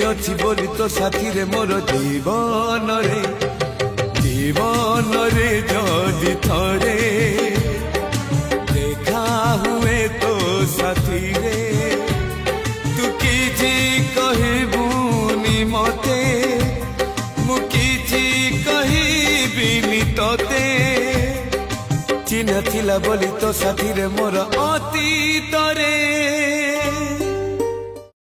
ଅଛି ବୋଲି ତୋ ସାଥିରେ ମୋର ଜୀବନରେ ଯଦି ଥରେ ଦେଖା ହୁଏ ତୋ ସାଥିରେ ତୁ କିଛି କହିବୁନି ମତେ ମୁଁ କିଛି କହିବିନି ତତେ ଚିହ୍ନା ଥିଲା ବୋଲି ତୋ ସାଥିରେ ମୋର ଅତୀତରେ